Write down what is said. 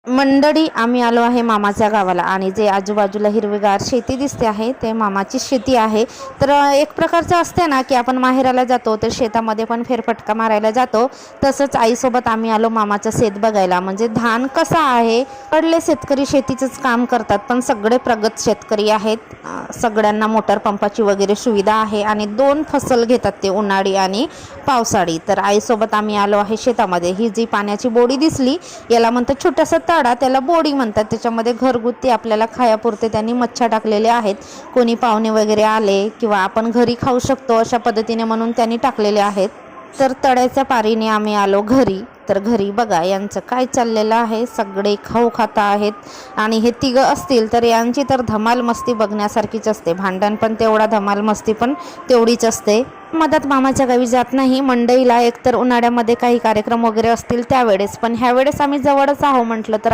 मंडळी, आम्ही आलो आहे मामाच्या गावाला आणि जे आजूबाजूला हिरवीगार शेती दिसते आहे ते मामाची शेती आहे. तर एक प्रकारचं असते ना की आपण माहेराला जातो तर शेतामध्ये पण फेरफटका मारायला जातो, तसंच आईसोबत आम्ही आलो मामाचं शेत बघायला. म्हणजे धान कसं आहे, कडले शेतकरी शेतीचंच काम करतात पण सगळे प्रगत शेतकरी आहेत. सगळ्यांना मोटार पंपाची वगैरे सुविधा आहे आणि 2 फसल घेतात ते, उन्हाळी आणि पावसाळी. तर आईसोबत आम्ही आलो आहे शेतामध्ये. ही जी पाण्याची बोडी दिसली याला म्हणतात छोटासा तडा, त्याला बोडी म्हणतात. त्याच्यामध्ये घरगुती आपल्याला खायापुरते त्यांनी मच्छा टाकलेले आहेत. कोणी पाहुणे वगैरे आले किंवा आपण घरी खाऊ शकतो अशा पद्धतीने म्हणून त्यांनी टाकलेले आहेत. तर तळ्याच्या पारीने आम्ही आलो घरी. तर घरी बघा यांचं काय चाललेलं आहे, सगळे खाऊ खाता आहेत आणि हे तिघं असतील तर यांची तर धमाल मस्ती बघण्यासारखीच असते. भांडण पण तेवढा, धमाल मस्ती पण तेवढीच असते. मदत मामाच्या गावी जात नाही मंडईला, एकतर उन्हाळ्यामध्ये काही कार्यक्रम वगैरे असतील त्यावेळेस, पण ह्यावेळेस आम्ही जवळच आहो म्हटलं तर